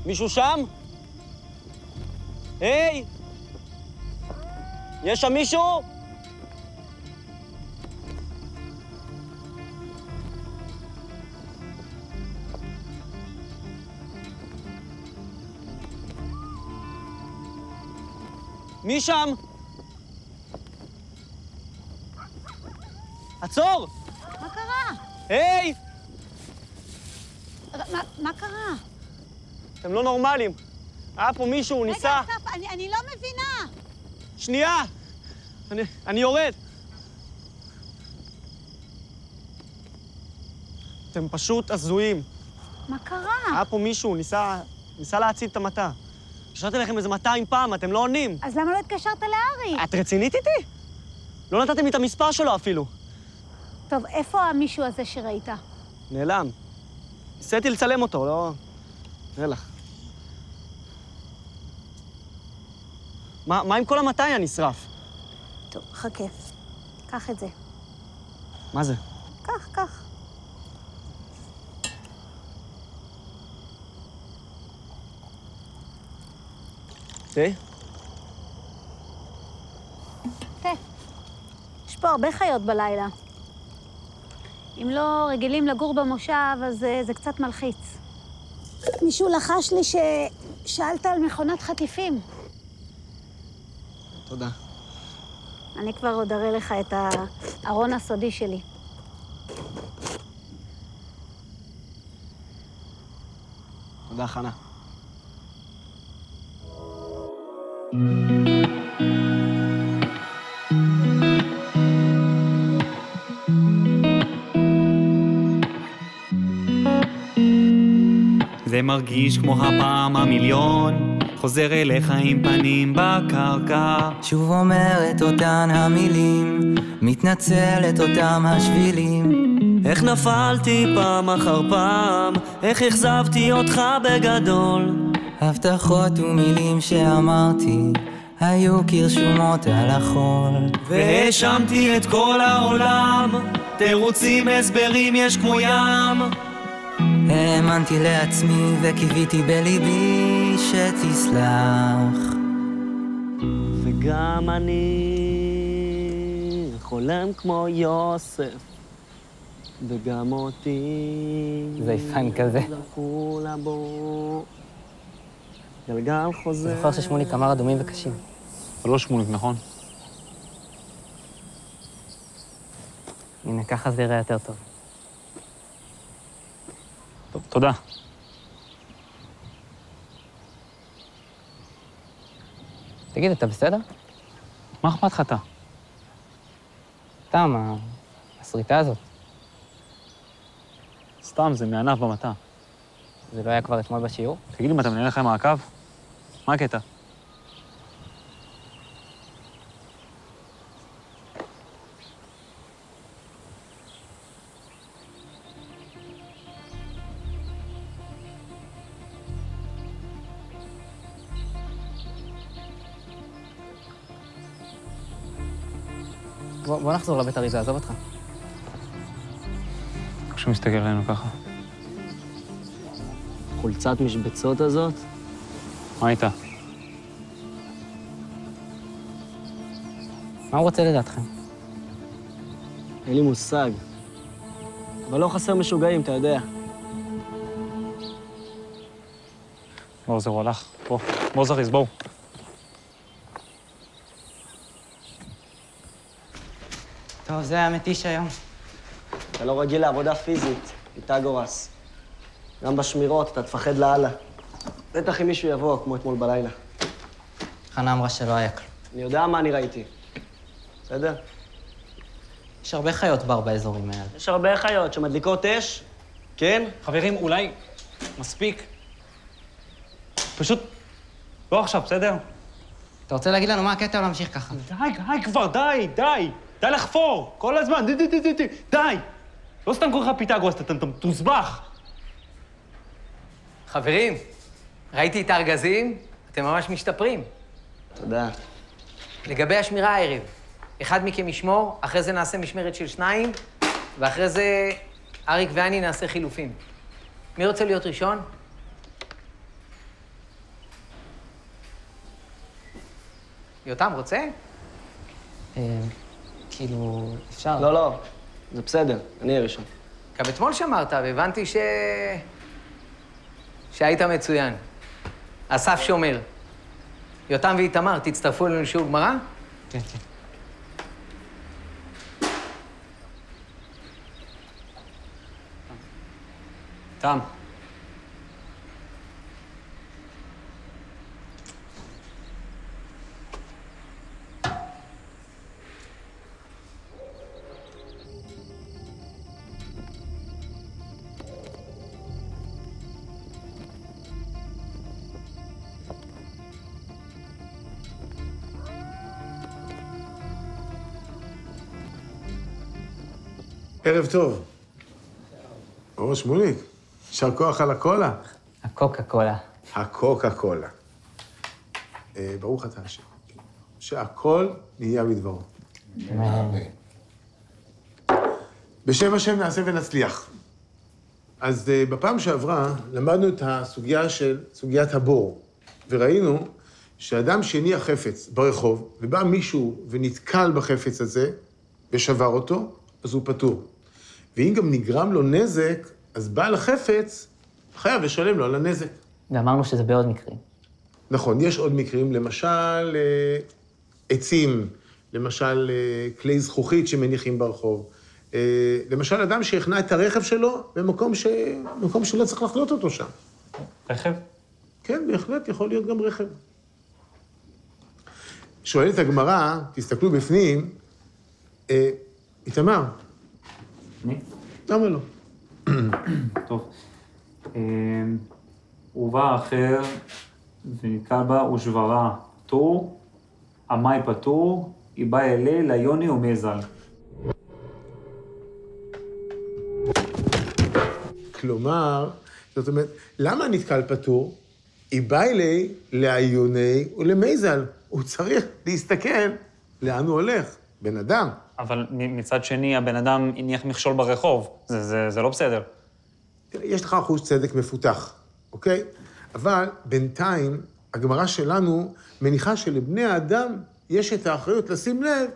מישהו שם? היי! יש שם מישהו? מי שם? עצור! מה קרה? היי! מה קרה? אתם לא נורמלים. היה פה מישהו, הוא ניסה... רגע, אסף, אני לא מבינה. שנייה! אני יורד. אתם פשוט הזויים. מה קרה? היה פה מישהו, הוא ניסה להציל את המטע. התקשרתי לכם איזה 200 פעם, אתם לא עונים. אז למה לא התקשרת לארי? את רצינית איתי? לא נתתם לי את המספר שלו אפילו. טוב, איפה המישהו הזה שראית? נעלם. ניסיתי לצלם אותו, לא... נראה לך. מה עם כל המטע הנשרף? טוב, חכה. קח את זה. מה זה? קח. תה? תה. יש פה הרבה חיות בלילה. אם לא רגילים לגור במושב, אז זה קצת מלחיץ. מישהו לחש לי ששאלת על מכונת חטיפים. תודה. אני כבר עוד אראה לך את הארון הסודי שלי. תודה, חנה. זה מרגיש כמו הפעם המיליון, חוזר אליך עם פנים בקרקע. שוב אומרת אותן המילים, מתנצלת אותם השבילים. איך נפלתי פעם אחר פעם, איך אכזבתי אותך בגדול. הבטחות ומילים שאמרתי, היו כרשומות על החול. והאשמתי את כל העולם, תירוצים הסברים יש כמו ים. האמנתי לעצמי וקיוויתי בליבי שתסלח. וגם אני חולם כמו יוסף, וגם אותי... זייפן כזה. זרקו לבוא, גלגל חוזר... זוכר ששמוליק אמר אדומים וקשים. אבל לא שמוליק, נכון? הנה, ככה זה יראה יותר טוב. טוב, תודה. תגיד, אתה בסדר? מה אכפת לך אתה? סתם, הסריטה הזאת. סתם, זה מענף במטע. זה לא היה כבר אתמול בשיעור? תגיד לי, מה, אתה מנהל לך עם מעקב? מה הקטע? בוא נחזור לבית אריזה, עזוב אותך. כשהוא מסתכל עלינו ככה. חולצת משבצות הזאת? מה איתה? מה הוא רוצה לדעתכם? אין לי מושג. אבל לא חסר משוגעים, אתה יודע. לא, זהו, הלך. בוא זריז, בואו. טוב, זה היה מתיש היום. אתה לא רגיל לעבודה פיזית, פיתגורס. גם בשמירות אתה תפחד לאללה. בטח אם מישהו יבוא, כמו אתמול בלילה. חנה אמרה שלא היה כלום. אני יודע מה אני ראיתי. בסדר? יש הרבה חיות בר באזורים האלה. יש הרבה חיות שמדליקות אש, כן? חברים, אולי מספיק. פשוט לא עכשיו, בסדר? אתה רוצה להגיד לנו מה הקטע או להמשיך ככה? די כבר, די. די לחפור, כל הזמן, די. לא סתם קורא לך פיתגורס, אתה תוסבך. חברים, ראיתי את הארגזים, אתם ממש משתפרים. תודה. לגבי השמירה הערב, אחד מכם ישמור, אחרי זה נעשה משמרת של 2, ואחרי זה אריק ואני נעשה חילופים. מי רוצה להיות ראשון? יותם, רוצה? כאילו, אפשר. לא, לא, זה בסדר, אני אהיה ראשון. גם אתמול שמרת, והבנתי שהיית מצוין. אסף שומר. יותם ואיתמר, תצטרפו אלינו לשיעור גמרא? כן, כן. תם. ערב טוב. או, שמוליק, יישר כוח על הקולה. הקוקה קולה. הקוקה קולה. ברוך אתה השם. שהכל נהיה בדברו. בשם השם נעשה ונצליח. אז בפעם שעברה למדנו את הסוגיה של סוגיית הבור, וראינו שאדם שהניח חפץ ברחוב, ובא מישהו ונתקל בחפץ הזה ושבר אותו, אז הוא פטור. ואם גם נגרם לו נזק, אז בעל החפץ חייב לשלם לו על הנזק. ואמרנו שזה בעוד מקרים. נכון, יש עוד מקרים, למשל עצים, למשל כלי זכוכית שמניחים ברחוב, למשל אדם שהכנע את הרכב שלו במקום שלא צריך לחנות אותו שם. רכב? כן, בהחלט יכול להיות גם רכב. שואלת הגמרא, תסתכלו בפנים, איתמר. אני? למה לא? טוב. ובא אחר ונתקל בה ושברה פטור, המאי פטור, היא באה אלה ליוני ומזל. כלומר, זאת אומרת, למה נתקל פטור? היא באה אלי ליוני ולמזל. הוא צריך להסתכל לאן הוא הולך, בן אדם. אבל מצד שני, הבן אדם הניח מכשול ברחוב. זה לא בסדר. יש לך אחוז צדק מפותח, אוקיי? אבל בינתיים, הגמרא שלנו מניחה שלבני האדם יש את האחריות לשים לב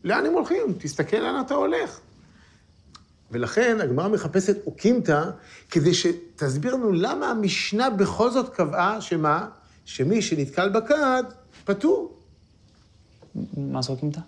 לאן הם הולכים, תסתכל לאן אתה הולך. ולכן הגמרא מחפשת אוקימתא, כדי שתסביר לנו למה המשנה בכל זאת קבעה שמה? שמי שנתקל בכד, פטור. מה זה אוקימתא?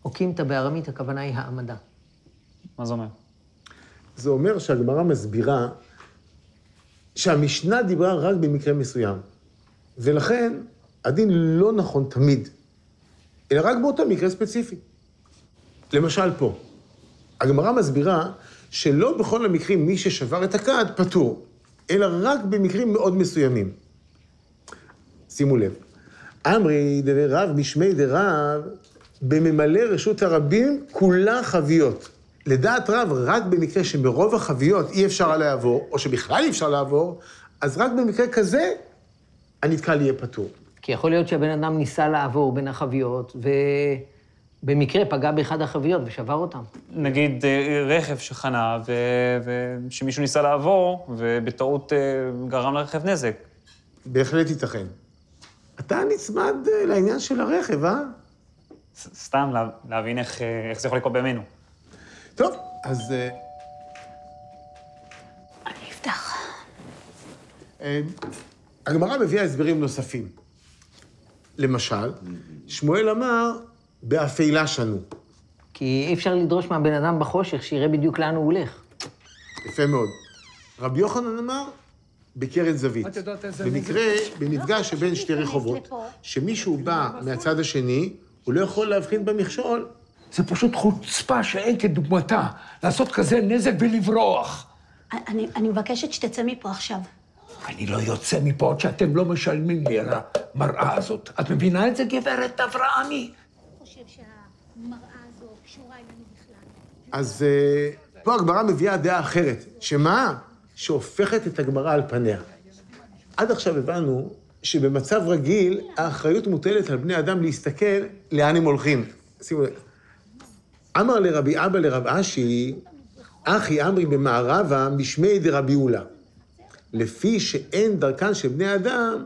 אוקימתא בארמית, הכוונה היא העמדה. מה זה אומר? זה אומר שהגמרא מסבירה שהמשנה דיברה רק במקרה מסוים, ולכן הדין לא נכון תמיד, אלא רק באותו מקרה ספציפי. למשל פה, הגמרא מסבירה שלא בכל המקרים מי ששבר את הכד פטור, אלא רק במקרים מאוד מסוימים. שימו לב, אמרי דרב משמי דרב, בממלא רשות הרבים כולה חביות. לדעת רב, רק במקרה שמרוב החביות אי אפשר לעבור, או שבכלל אי אפשר לעבור, אז רק במקרה כזה, הנתקל יהיה פטור. כי יכול להיות שהבן אדם ניסה לעבור בין החביות, ובמקרה פגע באחד החביות ושבר אותם. נגיד רכב שחנה, ושמישהו ניסה לעבור, ובטעות גרם לרכב נזק. בהחלט ייתכן. אתה נצמד לעניין של הרכב, אה? סתם להבין איך זה יכול לקרות בימינו. טוב, אז... אני אפתח. הגמרא מביאה הסברים נוספים. למשל, שמואל אמר, באפלה שנו. כי אי אפשר לדרוש מהבן אדם בחושך שיראה בדיוק לאן הוא הולך. יפה מאוד. רבי יוחנן אמר, בקרן זווית. במקרה, במפגש שבין שתי רחובות, שמישהו בא מהצד השני, הוא לא יכול להבחין במכשול. זה פשוט חוצפה שאין כדוגמתה, לעשות כזה נזק ולברוח. אני מבקשת שתצא מפה עכשיו. אני לא יוצא מפה עד שאתם לא משלמים לי על המראה הזאת. את מבינה את זה, גברת אברהמי? אני חושב שהמראה הזו קשורה אלינו בכלל. אז פה הגמרא מביאה דעה אחרת, שמה? שהופכת את הגמרא על פניה. עד עכשיו הבנו שבמצב רגיל האחריות מוטלת על בני אדם להסתכל לאן הם הולכים. שימו לב. אמר לרבי אבא לרב אשי, אחי אמרי במערבה משמי דרבי אולה. לפי שאין דרכן של בני אדם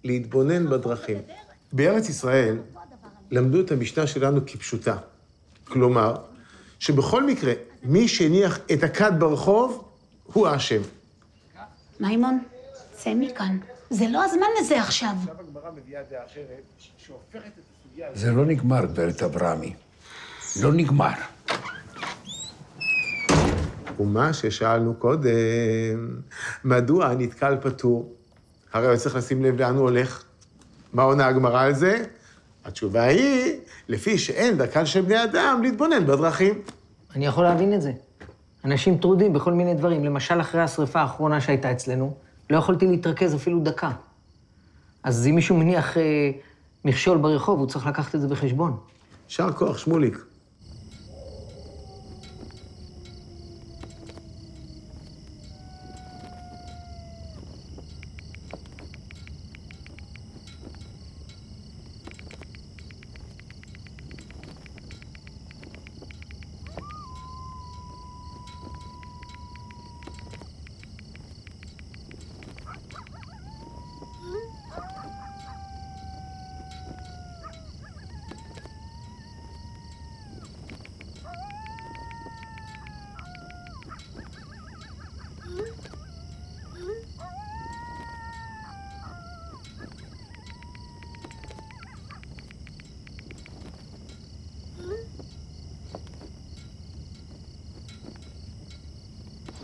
להתבונן בדרכים. בארץ ישראל למדו את המשנה שלנו כפשוטה. כלומר, שבכל מקרה, מי שהניח את הכד ברחוב, הוא האשם. מימון, צא מכאן. זה לא הזמן לזה עכשיו. זה לא נגמר, גברת אברהמי. לא נגמר. ומה ששאלנו קודם, מדוע נתקל פטור? הרי הוא צריך לשים לב לאן הוא הולך. מה עונה הגמרא על זה? התשובה היא, לפי שאין דרכן של בני אדם להתבונן בדרכים. אני יכול להבין את זה. אנשים טרודים בכל מיני דברים. למשל, אחרי השריפה האחרונה שהייתה אצלנו, לא יכולתי להתרכז אפילו דקה. אז אם מישהו מניח מכשול ברחוב, הוא צריך לקחת את זה בחשבון. יישר כוח, שמוליק.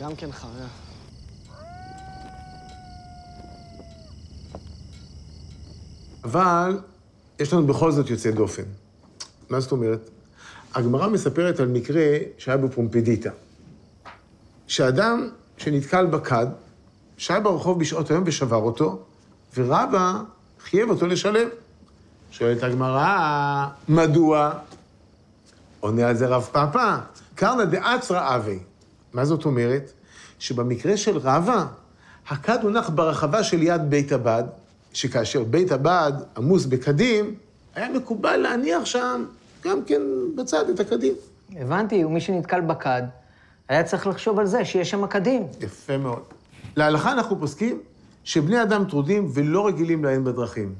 גם כן חרא. אבל יש לנו בכל זאת יוצא דופן. מה זאת אומרת? הגמרא מספרת על מקרה שהיה בפומפידיטה. שאדם שנתקל בכד, שהיה ברחוב בשעות היום ושבר אותו, ורבא חייב אותו לשלם. שואלת הגמרא, מדוע? עונה על זה רב פאפא, קרנא דאצרא אבי. מה זאת אומרת? שבמקרה של רבא, הכד הונח ברחבה של יד בית הבד, שכאשר בית הבד עמוס בקדים, היה מקובל להניח שם גם כן בצד את הקדים. הבנתי, ומי שנתקל בכד, היה צריך לחשוב על זה, שיש שם קדים. יפה מאוד. להלכה אנחנו פוסקים שבני אדם טרודים ולא רגילים לעיין בדרכים.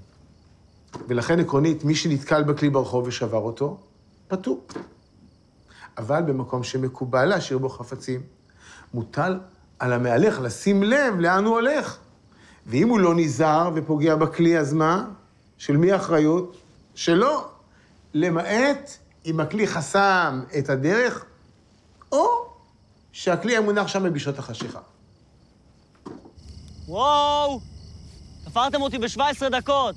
ולכן עקרונית, מי שנתקל בכלי ברחוב ושבר אותו, פטור. אבל במקום שמקובל להשאיר בו חפצים, מוטל על המהלך לשים לב לאן הוא הולך. ואם הוא לא נזהר ופוגע בכלי, אז מה? של מי האחריות? שלו. למעט אם הכלי חסם את הדרך, או שהכלי המונח שם בשעות החשיכה. וואו! תפרתם אותי ב-17 דקות.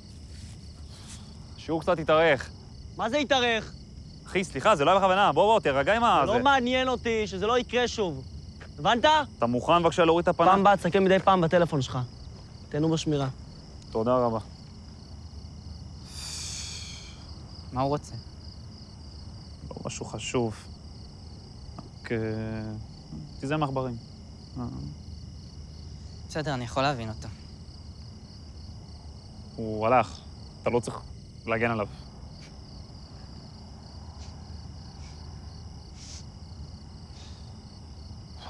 השיעור קצת התארך. מה זה התארך? אחי, סליחה, זה לא היה בכוונה. בוא, תרגע עם זה. לא מעניין אותי, שזה לא יקרה שוב. הבנת? אתה מוכן בבקשה להוריד את הפנה? פעם באה, תסתכל מדי פעם בטלפון שלך. תהנו בשמירה. תודה רבה. מה הוא רוצה? לא משהו חשוב. רק... תיזם עכברים. בסדר, אני יכול להבין אותו. הוא הלך. אתה לא צריך להגן עליו.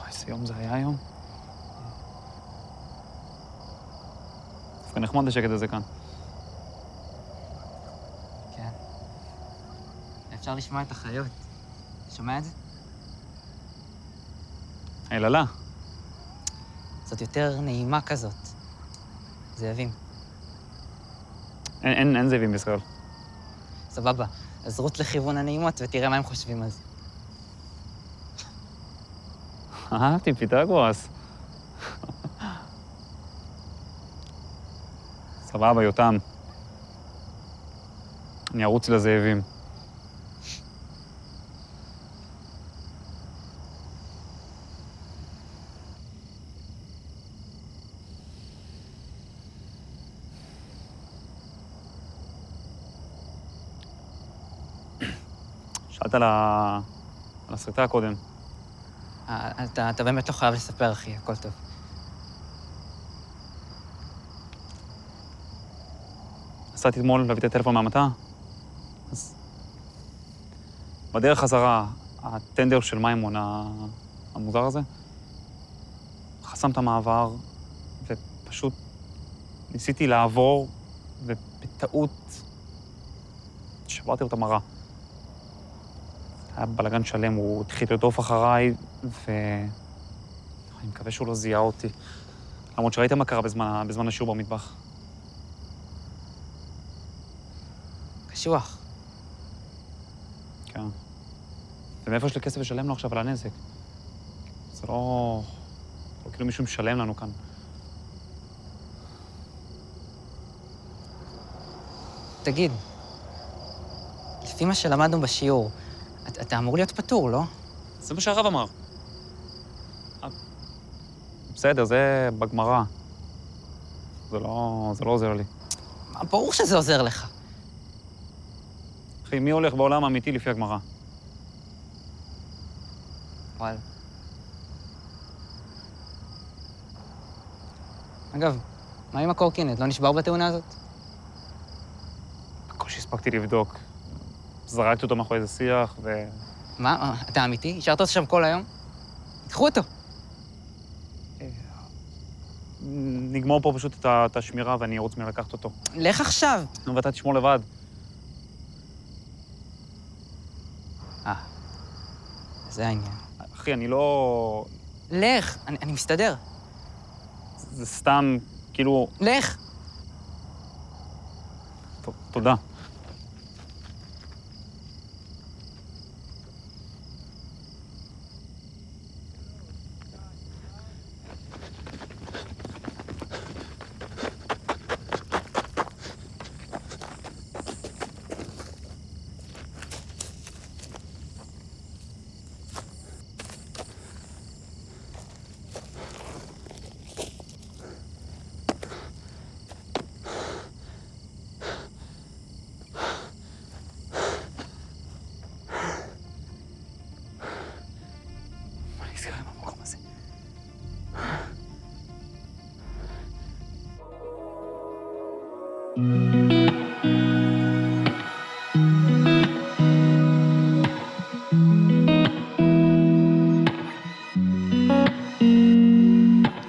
איזה יום זה היה היום? דווקא נחמד לשקט הזה כאן. כן. אפשר לשמוע את החיות. אתה שומע את זה? היללה. זאת יותר נעימה כזאת. זאבים. אין זאבים בישראל. סבבה. אז רוץ לכיוון הנעימות ותראה מה הם חושבים על זה. אהבתי, פיתגורס. סבבה, יותם. אני ארוץ לזאבים. שאלת על הסרטה הקודם. אתה באמת לא חייב לספר, אחי, הכל טוב. נסעתי אתמול להביא את הטלפון מהמטע, אז בדרך חזרה, הטנדר של מימון, המוזר הזה, חסם את המעבר, ופשוט ניסיתי לעבור, ובטעות שברתי לו את המראה. היה בלגן שלם, הוא התחיל לרדוף אחריי, אני מקווה שהוא לא זיהה אותי. למרות שראיתם מה קרה בזמן השיעור במטבח. קשוח. כן. ומאיפה יש לי כסף לשלם לו עכשיו על הנזק? זה לא כאילו מישהו משלם לנו כאן. תגיד, לפי מה שלמדנו בשיעור, אתה אמור להיות פטור, לא? זה מה שהרב אמר. בסדר, זה בגמרא. זה לא עוזר לי. ברור שזה עוזר לך. אחי, מי הולך בעולם האמיתי לפי הגמרא? וואלה. אגב, מה עם הקורקינט? לא נשבר בתאונה הזאת? בקושי הספקתי לבדוק. זרקתי אותו מאחורי איזה שיח, מה? אתה אמיתי? השארת אותו שם כל היום? תיקחו אותו. נגמור פה פשוט את השמירה ואני ארוץ מלקחת אותו. לך עכשיו. ואתה תשמור לבד. זה העניין. אחי, אני לא... לך, אני מסתדר. זה סתם, כאילו... לך. תודה.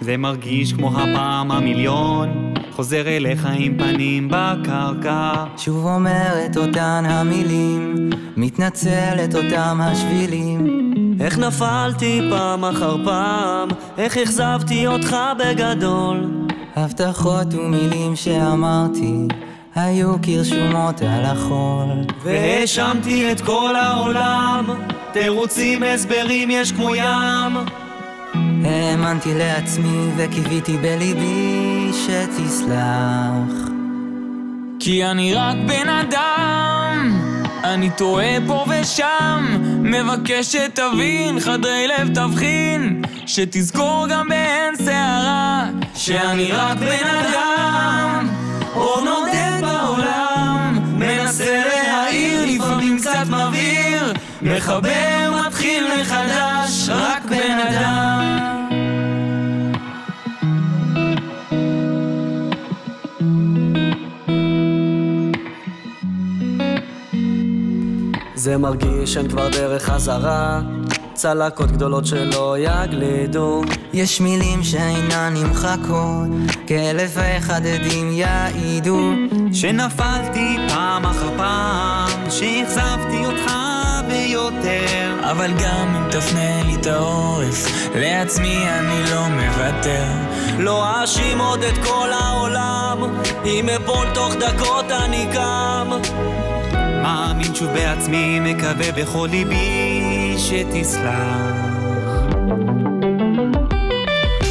זה מרגיש כמו הפעם המיליון, חוזר אליך עם פנים בקרקע. שוב אומר את אותן המילים, מתנצל את אותם השבילים. איך נפלתי פעם אחר פעם, איך אכזבתי אותך בגדול. הבטחות ומילים שאמרתי, היו כרשומות על החול. והאשמתי את כל העולם, תירוצים הסברים יש כמו ים. האמנתי לעצמי וקיוויתי בליבי שתסלח. כי אני רק בן אדם, אני טועה פה ושם, מבקש שתבין, חדרי לב תבחין, שתזכור גם באין שערה, שאני רק בן אדם, אור נודד בעולם, מנסה להעיר, לפעמים קצת מבהיר, מחבר מתחיל מחדש, רק בן אדם. זה מרגיש אין כבר דרך חזרה, צלקות גדולות שלא יגלידו. יש מילים שאינן נמחקות, כאלף ואחד עדים יעידו שנפלתי פעם אחר פעם, שאכזבתי אותך ביותר. אבל גם אם תפנה לי את העורף, לעצמי אני לא מוותר. לא אשים עוד את כל העולם, אם אפול תוך דקות אני קם. מאמין שוב בעצמי, מקווה בכל ליבי שתסלח.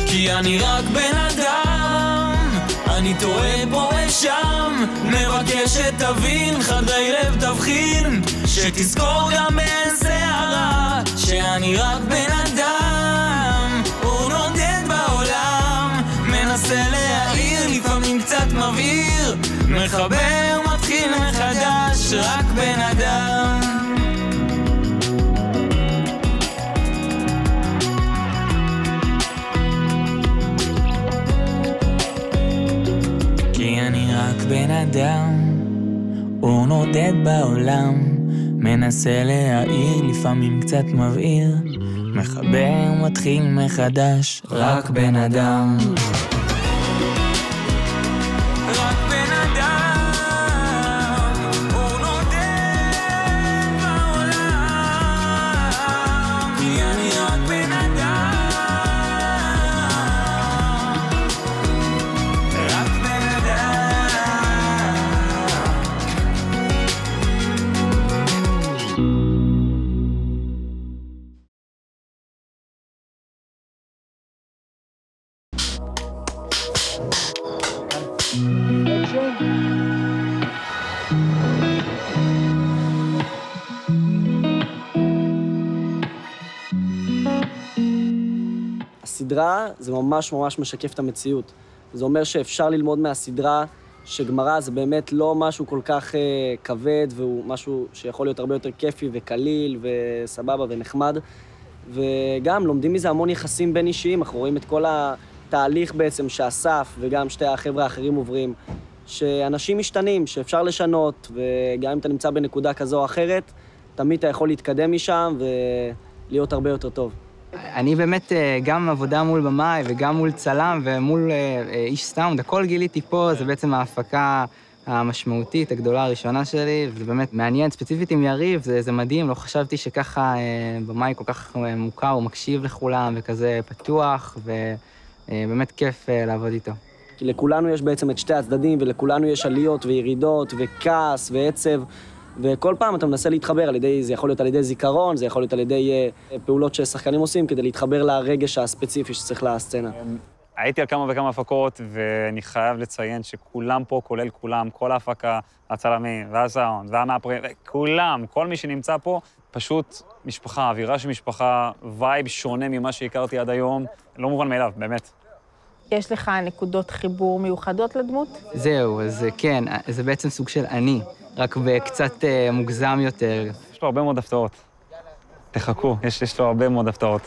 כי אני רק בן אדם, אני טועה פה ושם, מבקש שתבין, חדרי לב תבחין, שתזכור גם באין שערה, שאני רק בן אדם, אור נודד בעולם, מנסה להעיר, לפעמים קצת מבהיר, מחבר מתחיל מחדש, רק בן אדם. כי אני רק בן אדם, אור נודד בעולם, מנסה להעיר, לפעמים קצת מבהיר, מחבר מתחיל מחדש, רק בן אדם. רק בן אדם, אור נודד הסדרה, זה ממש ממש משקף את המציאות. זה אומר שאפשר ללמוד מהסדרה שגמרא זה באמת לא משהו כל כך כבד, והוא משהו שיכול להיות הרבה יותר כיפי וקליל וסבבה ונחמד. וגם לומדים מזה המון יחסים בין אישיים, אנחנו רואים את כל התהליך בעצם שאסף וגם שתי החבר'ה האחרים עוברים, שאנשים משתנים, שאפשר לשנות, וגם אם אתה נמצא בנקודה כזו או אחרת, תמיד אתה יכול להתקדם משם ולהיות הרבה יותר טוב. אני באמת גם עבודה מול במאי וגם מול צלם ומול איש סאונד, הכל גיליתי פה, זה בעצם ההפקה המשמעותית, הגדולה הראשונה שלי, וזה באמת מעניין, ספציפית עם יריב, זה מדהים, לא חשבתי שככה במאי כל כך מוכר, הוא מקשיב לכולם וכזה פתוח, ובאמת כיף לעבוד איתו. כי לכולנו יש בעצם את שתי הצדדים, ולכולנו יש עליות וירידות וכעס ועצב, וכל פעם אתה מנסה להתחבר על ידי, זה יכול להיות על ידי זיכרון, זה יכול להיות על ידי פעולות ששחקנים עושים כדי להתחבר לרגש הספציפי שצריך לסצנה. הייתי על כמה וכמה הפקות, ואני חייב לציין שכולם פה, כולל כולם, כל ההפקה, הצלמים והסאונד והמאפרים, כולם, כל מי שנמצא פה, פשוט משפחה, אווירה של משפחה, וייב שונה ממה שהכרתי עד היום, לא מובן מאליו, באמת. יש לך נקודות חיבור מיוחדות לדמות? זהו, אז כן, זה בעצם סוג של אני, רק בקצת מוגזם יותר. יש לו הרבה מאוד הפתעות. תחכו, יש לו הרבה מאוד הפתעות.